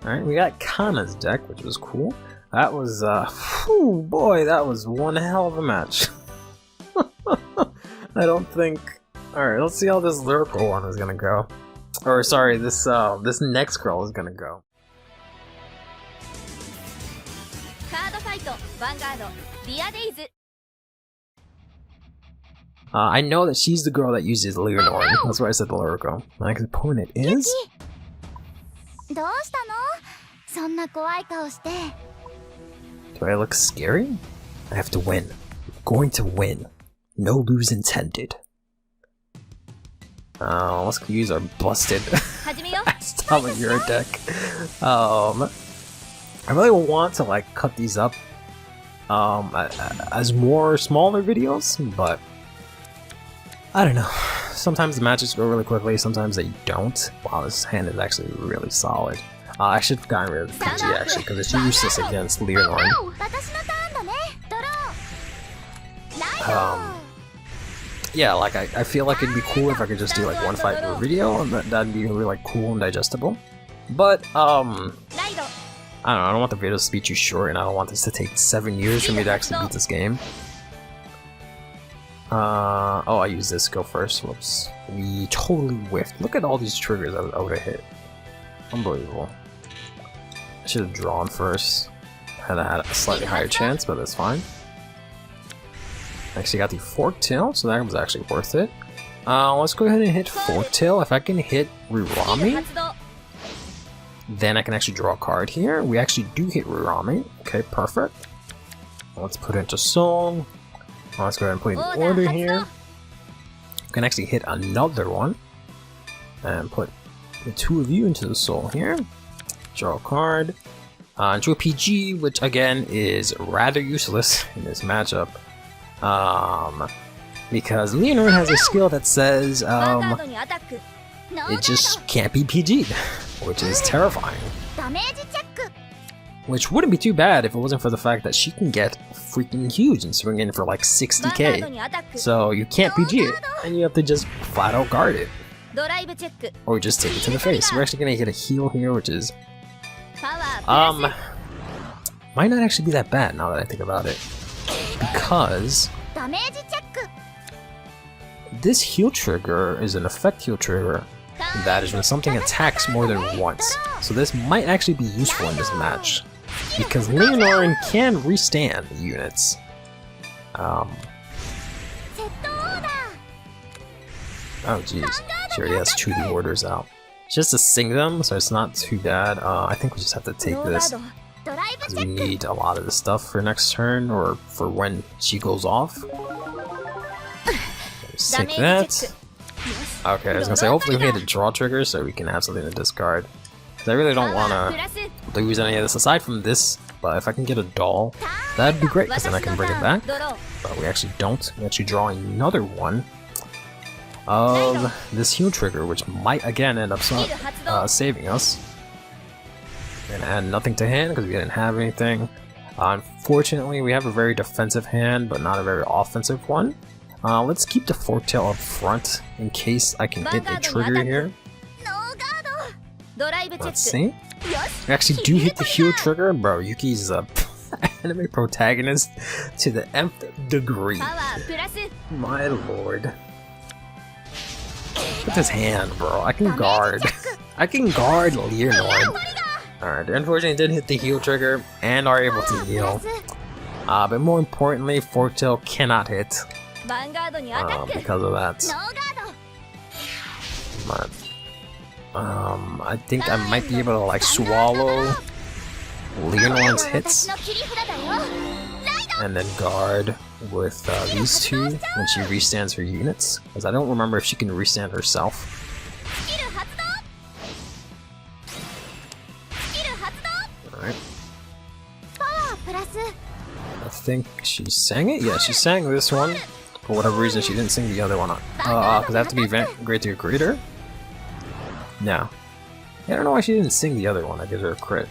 Alright, we got Kana's deck, which was cool. That was, whew, boy, that was one hell of a match. I don't think... Alright, let's see how this lyrical one is gonna go. Or, sorry, this next girl is gonna go. Cardfight Vanguard, I know that she's the girl that uses Leonore. That's why I said the lyrical. My next opponent is... Do I look scary? I have to win. I'm going to win. No lose intended. Let's use our busted Summon Your deck. I really want to like cut these up as more smaller videos, but I don't know. Sometimes the matches go really quickly, sometimes they don't. Wow, this hand is actually really solid. I should have gotten rid of the PG actually, because it's useless against Leonore. Yeah, like I feel like it'd be cool if I could just do like one fight per video, and that'd be really like cool and digestible. But I don't know, I don't want the videos to be too short, and I don't want this to take 7 years for me to actually beat this game. Oh, I used this go first. Whoops. We totally whiffed. Look at all these triggers I would have hit. Unbelievable. I should have drawn first. Had a slightly higher chance, but that's fine. Actually got the Fork Tail, so that was actually worth it. Let's go ahead and hit Fork Tail. If I can hit Rirami, then I can actually draw a card here. We actually do hit Rirami. Okay, perfect. Let's put it into Soul. Let's go ahead and put it in order here. We can actually hit another one. And put the two of you into the Soul here. Draw a card. Into a PG, which again is rather useless in this matchup. Because Leonore has a skill that says it just can't be PG'd, which is terrifying. Which wouldn't be too bad if it wasn't for the fact that she can get freaking huge and swing in for like 60k. So you can't PG it, and you have to just flat out guard it. Or just take it to the face. We're actually gonna get a heal here, which is might not actually be that bad now that I think about it. Because this heal trigger is an effect heal trigger that is when something attacks more than once. So this might actually be useful in this match, because Leonore can restand units. Oh jeez, she already has 2 orders out. Just to sing them, so it's not too bad. I think we just have to take this, because we need a lot of the stuff for next turn, or for when she goes off. Let's take that. Okay, I was gonna say, hopefully we hit a draw trigger so we can have something to discard. Because I really don't want to lose any of this aside from this, but if I can get a doll, that'd be great, because then I can bring it back. But we actually don't. We actually draw another one of this heal trigger, which might again end up saving us. And add nothing to hand because we didn't have anything. Unfortunately, we have a very defensive hand, but not a very offensive one. Let's keep the Fork Tail up front in case I can hit a trigger here. Let's see. We actually do hit the heal trigger. Bro, Yuki's a anime protagonist to the nth degree. My lord. Look at this hand, bro. I can guard. I can guard Leonore. Alright, unfortunately did hit the heal trigger and are able to heal. But more importantly, Fork Tail cannot hit. Because of that. But, I think I might be able to like swallow Leonore's hits and then guard with these two when she restands her units, because I don't remember if she can restand herself. Alright. I think she sang it? Yeah, she sang this one. For whatever reason, she didn't sing the other one. Because I have to be great to greet her? No. Yeah, I don't know why she didn't sing the other one. I give her a crit.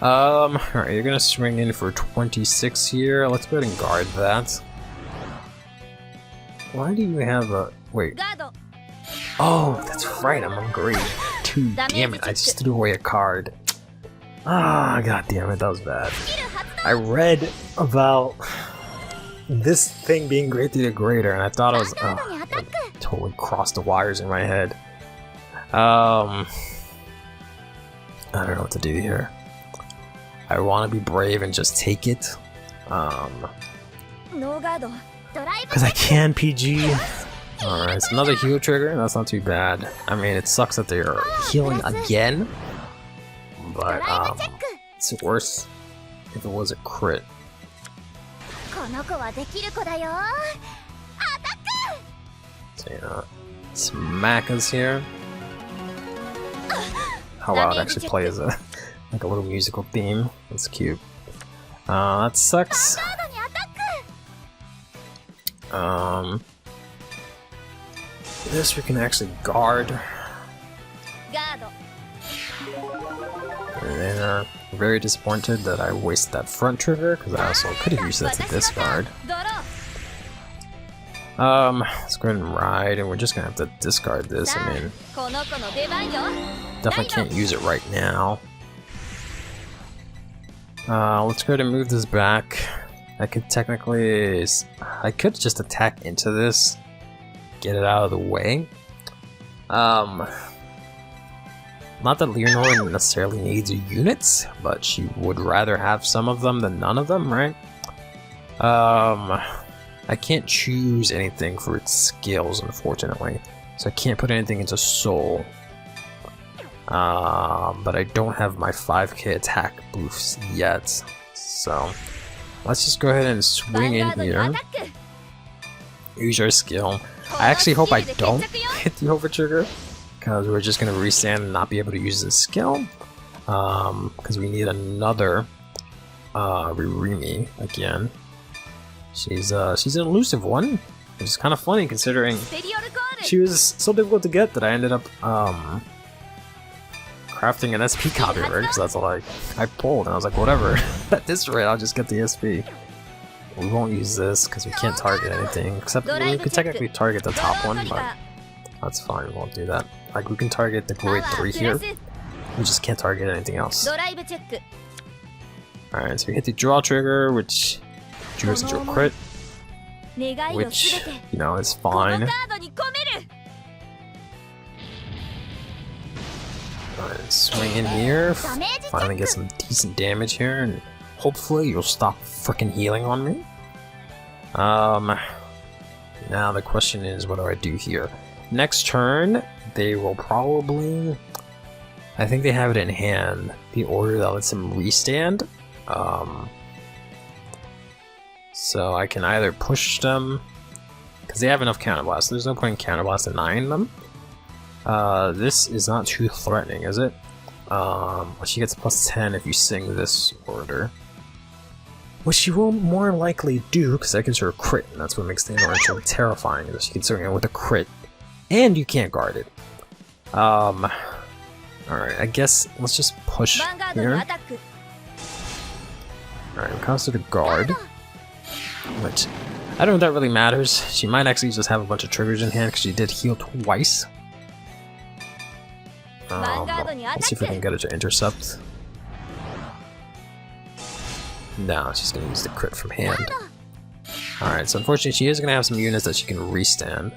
Alright, you're gonna swing in for 26 here. Let's go ahead and guard that. Why do you have a... Wait. Oh, that's right, I'm on grade 2. Damn it, I just threw away a card. Ah, god damn it, that was bad. I read about this thing being greatly greater, and I thought I was I totally crossed the wires in my head. I don't know what to do here. I want to be brave and just take it. Because I can PG. Alright, it's another heal trigger. That's not too bad. I mean, it sucks that they're healing again. But, it's worse if it was a crit. So, you know, smack us here. How wow, it actually plays a like a little musical theme. That's cute. That sucks. This we can actually guard. And then very disappointed that I wasted that front trigger because I also could have used that to discard. Let's go ahead and ride, and we're just gonna have to discard this. I mean, definitely can't use it right now. Let's go ahead and move this back. I could technically, I could just attack into this, get it out of the way. Not that Leonore necessarily needs units, but she would rather have some of them than none of them, right? I can't choose anything for its skills, unfortunately. So I can't put anything into Soul. But I don't have my 5k attack boosts yet. So let's just go ahead and swing in here. Use our skill. I actually hope I don't hit the over trigger, because we're just going to restand and not be able to use this skill. Because we need another Ririmi again. She's an elusive one, which is kind of funny considering she was so difficult to get that I ended up crafting an SP copy of her, because that's all I pulled, and I was like, whatever, at this rate I'll just get the SP. We won't use this because we can't target anything, except we could technically target the top one, but that's fine, we won't do that. Like, we can target the grade 3 here, we just can't target anything else. Alright, so we hit the draw trigger, which triggers into a crit, which, you know, is fine. Alright, swing in here, finally get some decent damage here, and hopefully you'll stop freaking healing on me. Now the question is, what do I do here? Next turn, they will probably, I think they have it in hand, the order that lets him restand. So I can either push them, because they have enough counterblast. There's no point in counterblast denying them. This is not too threatening, is it? She gets plus 10 if you sing this order, which she will more likely do, because that gives her a crit, and that's what makes the order so terrifying, is she can swing it with a crit, and you can't guard it. Alright, I guess let's just push here. Alright, it comes to the guard, which I don't know if that really matters. She might actually just have a bunch of triggers in hand because she did heal twice. Let's see if we can get her to intercept. No, she's gonna use the crit from hand. Alright, so unfortunately she is gonna have some units that she can restand.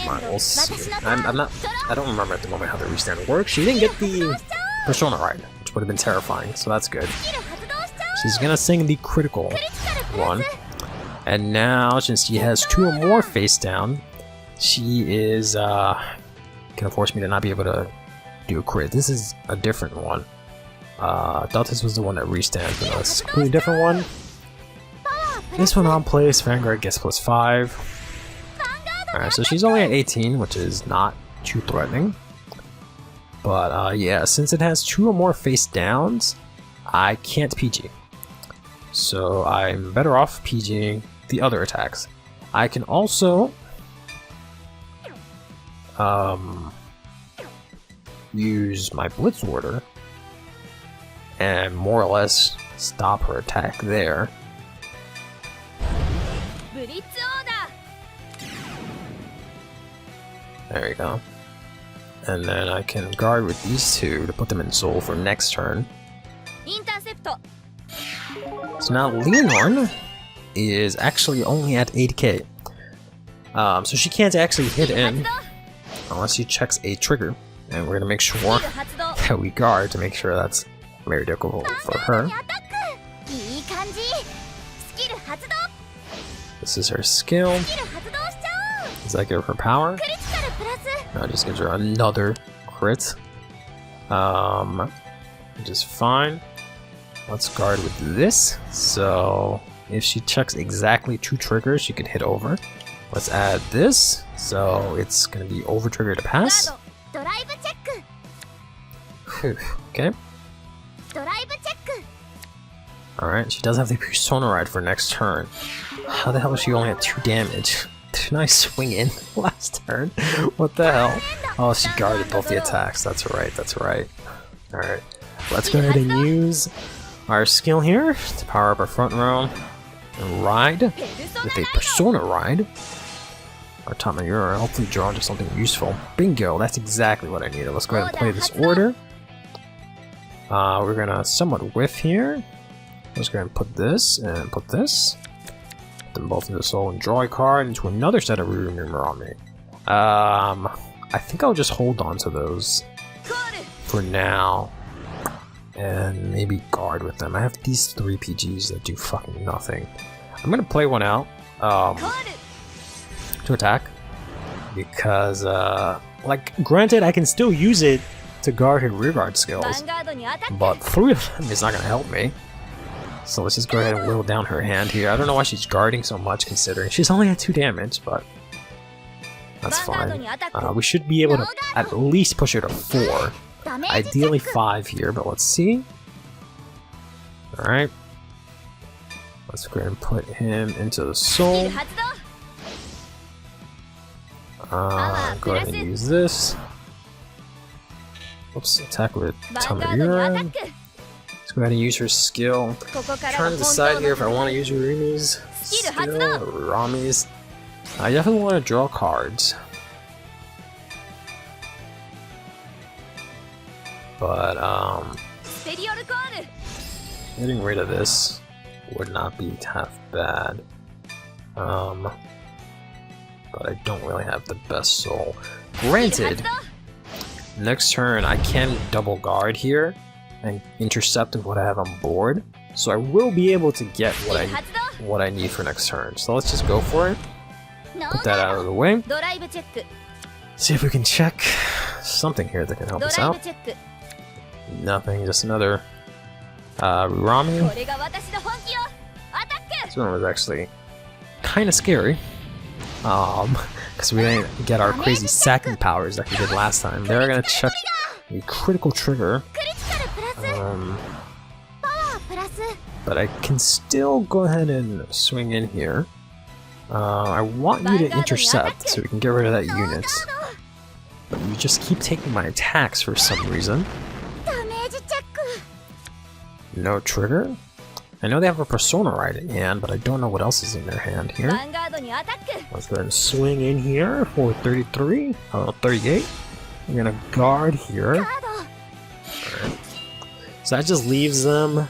Alright, we'll see. I don't remember at the moment how the restand works. She didn't get the Persona right, which would have been terrifying, so that's good. She's gonna sing the critical one. And now, since she has 2 or more face down, she is gonna force me to not be able to do a crit. This is a different one. I thought this was the one that restands, but no, it's a completely different one. This one on place, Vanguard gets plus 5. Alright, so she's only at 18, which is not too threatening. But yeah, since it has 2 or more face downs, I can't PG. So I'm better off PGing the other attacks. I can also use my Blitz order and more or less stop her attack there. There you go. And then I can guard with these 2 to put them in soul for next turn. So now Leonor is actually only at 8k. So she can't actually hit in unless she checks a trigger. And we're gonna make sure that we guard to make sure that's very difficult for her. This is her skill. Does that give her power? No, just gives her another crit. Which is fine. Let's guard with this. So if she checks exactly 2 triggers, she can hit over. Let's add this. So it's gonna be over trigger to pass. Whew, okay. Alright, she does have the Persona Ride for next turn. How the hell is she only at 2 damage? Didn't I swing in last turn? What the hell? Oh, she guarded both the attacks. That's right, that's right. Alright, let's go ahead and use our skill here to power up our front row and ride with a Persona Ride. Our Tamayura, hopefully draw into something useful. Bingo, that's exactly what I needed. Let's go ahead and play this order. We're gonna somewhat whiff here. Let's go ahead and put this and put this. Put them both into the soul and draw a card into another set of Rurumi. I think I'll just hold on to those for now. And maybe guard with them. I have these 3 PGs that do fucking nothing. I'm gonna play one out to attack. Because, like, granted, I can still use it to guard her rearguard skills, but 3 of them is not gonna help me. So let's just go ahead and whittle down her hand here. I don't know why she's guarding so much, considering she's only at 2 damage, but that's fine. We should be able to at least push her to 4. Ideally 5 here, but let's see. Alright. Let's go ahead and put him into the soul. Go ahead and use this. Oops, attack with Tamayura. Let's go ahead and use her skill. I'm trying to decide here if I want to use Rurumi's skill or Rami's. I definitely want to draw cards. But, getting rid of this would not be half bad. But I don't really have the best soul. Granted, next turn I can double guard here and intercept what I have on board, so I will be able to get what I need for next turn. So let's just go for it. Put that out of the way. See if we can check something here that can help us out. Nothing, just another Rami. This one was actually kind of scary. Because we didn't get our crazy sacking powers like we did last time. They're gonna check a critical trigger. But I can still go ahead and swing in here. I want you to intercept so we can get rid of that unit. But you just keep taking my attacks for some reason. No trigger. I know they have a Persona Ride in hand, but I don't know what else is in their hand here. Let's go ahead and swing in here for 33, 38. I'm gonna guard here. Right. So that just leaves them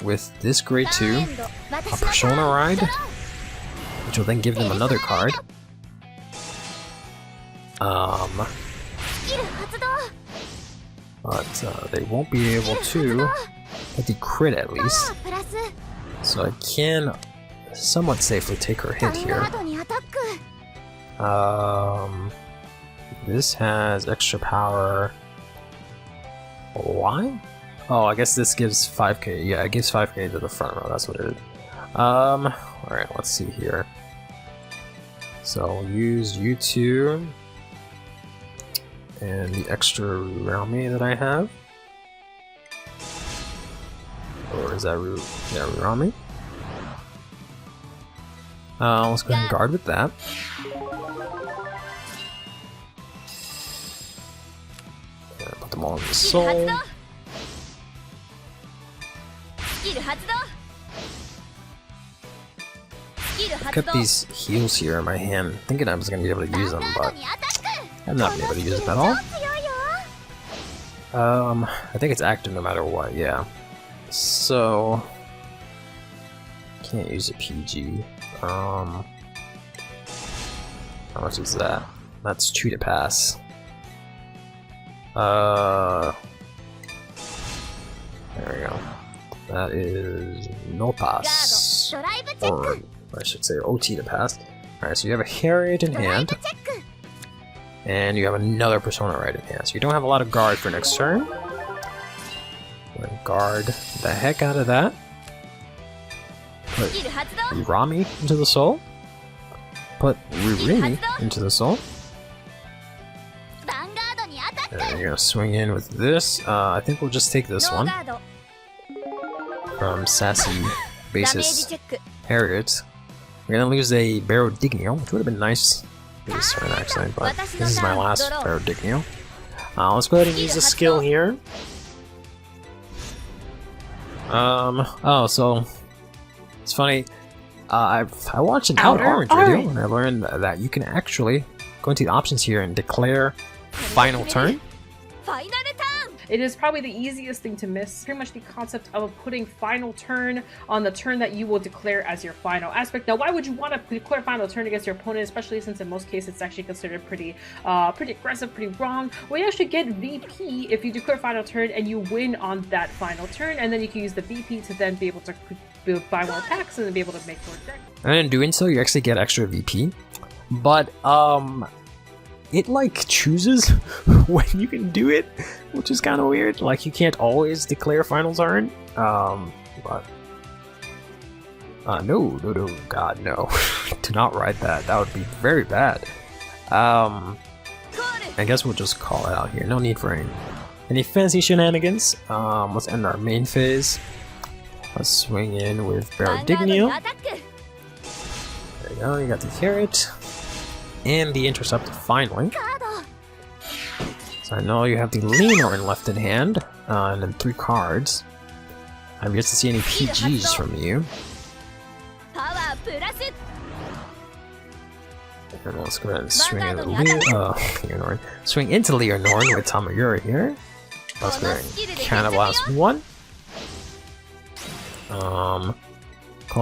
with this grade 2, a Persona Ride, which will then give them another card. But they won't be able to get the crit at least. So I can somewhat safely take her hit here. This has extra power. Why? Oh, I guess this gives 5k. Yeah, it gives 5k to the front row. That's what it is. Alright, let's see here. So I'll use you 2 and the extra Rami that I have. Or is that Rami? Let's go ahead and guard with that. Put them all in the soul. I kept these heals here in my hand, thinking I was going to be able to use them, but I've not been able to use them at all. I think it's active no matter what, yeah. so can't use a PG. How much is that? That's 2 to pass. There we go. That is no pass. Or I should say OT to pass. Alright, so you have a Harriet in hand. And you have another Persona right in hand. So you don't have a lot of guard for next turn. I'm gonna guard the heck out of that. Put Rami into the soul. Put Ririmi into the soul. And you're gonna swing in with this. I think we'll just take this one. From Sassy Basis Harriet. We're gonna lose a Barodignio, which would have been nice this turn actually, but this is my last Barodignio. Let's go ahead and use the skill here. Oh, so it's funny. I watched an Outer Orange video and I learned that you can actually go into the options here and declare final turn. It is probably the easiest thing to miss. Pretty much the concept of putting final turn on the turn that you will declare as your final aspect. Now, why would you want to declare final turn against your opponent, especially since in most cases it's actually considered pretty aggressive, pretty wrong? Well, you actually get VP if you declare final turn and you win on that final turn, and then you can use the VP to then be able to buy more attacks and then be able to make more decks. And in doing so, you actually get extra VP, but it like chooses when you can do it, which is kind of weird. Like you can't always declare final turn. But no, God no, do not write that. That would be very bad. I guess we'll just call it out here. No need for any fancy shenanigans. Let's end our main phase. Let's swing in with Barodignio. There you go. You got the Carrot. And the Intercept finally. So I know you have the Leonore left in hand, and then 3 cards. I'm yet to see any PGs from you. And let's go ahead and swing into Leonore. Swing into Leonore with Tamagura here. Let's go ahead and cannibalize 1. Call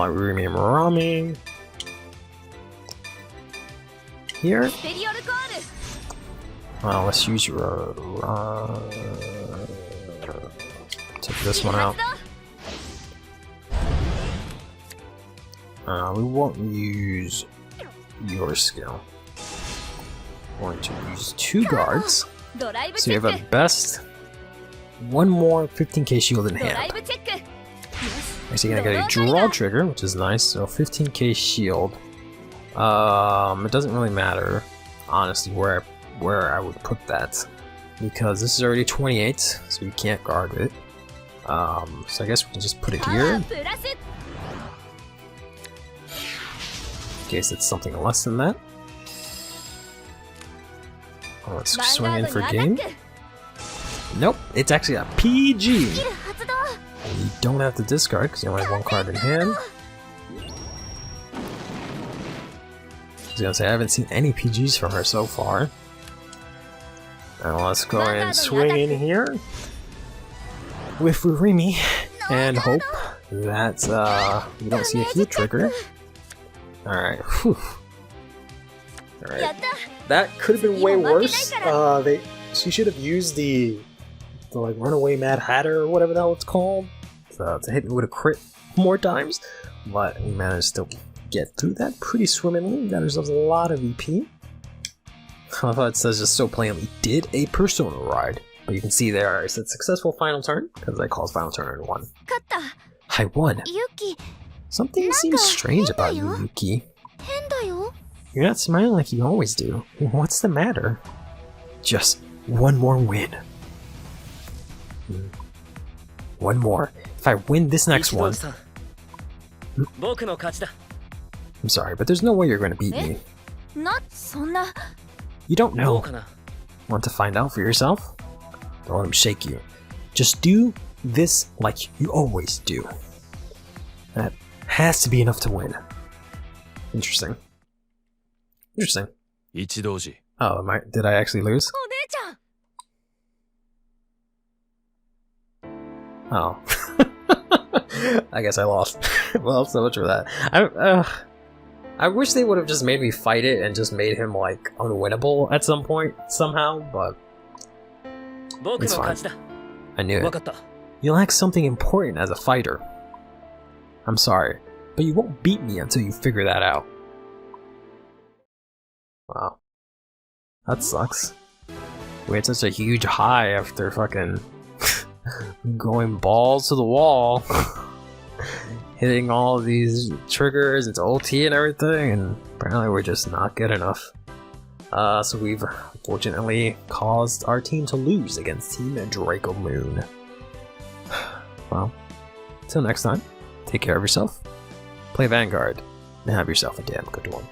out Rumi and Rami. Here. Let's use your take this one out. We won't use your skill. We're going to use 2 guards. So you have a best 1 more 15k shield in hand. So you're gonna get a draw trigger, which is nice. So 15k shield. It doesn't really matter, honestly, where I would put that, because this is already 28, so you can't guard it. So I guess we can just put it here, in case it's something less than that. Let's swing in for game. Nope, it's actually a PG. And you don't have to discard because you only have 1 card in hand. I was gonna say, I haven't seen any PGs from her so far. Now let's go ahead and swing in here with Furimi and hope that we don't see a heat trigger. Alright, Alright. That could have been way worse. She should have used the like Runaway Mad Hatter or whatever the hell it's called to hit me with a crit more times, but we managed to get through that pretty swimmingly. Got ourselves a lot of EP. I thought it says just so plainly, did a Persona ride. But you can see there, I said successful final turn, because I called final turn in 1. I won. Something seems strange about you, Yuki. You're not smiling like you always do. What's the matter? Just 1 more win. 1 more. If I win this next one... I'm sorry, but there's no way you're going to beat me. You don't know. Want to find out for yourself? Don't let him shake you. Just do this like you always do. That has to be enough to win. Interesting. Interesting. Oh, did I actually lose? Oh. I guess I lost. Well, so much for that. I wish they would have just made me fight it and just made him, like, unwinnable at some point, somehow, but it's fine. I knew it. You lack something important as a fighter. I'm sorry, but you won't beat me until you figure that out. Wow. That sucks. We had such a huge high after fucking going balls to the wall. Hitting all of these triggers into ulti and everything, and apparently we're just not good enough. So we've unfortunately caused our team to lose against Team Draco Moon. Well, till next time, take care of yourself, play Vanguard, and have yourself a damn good one.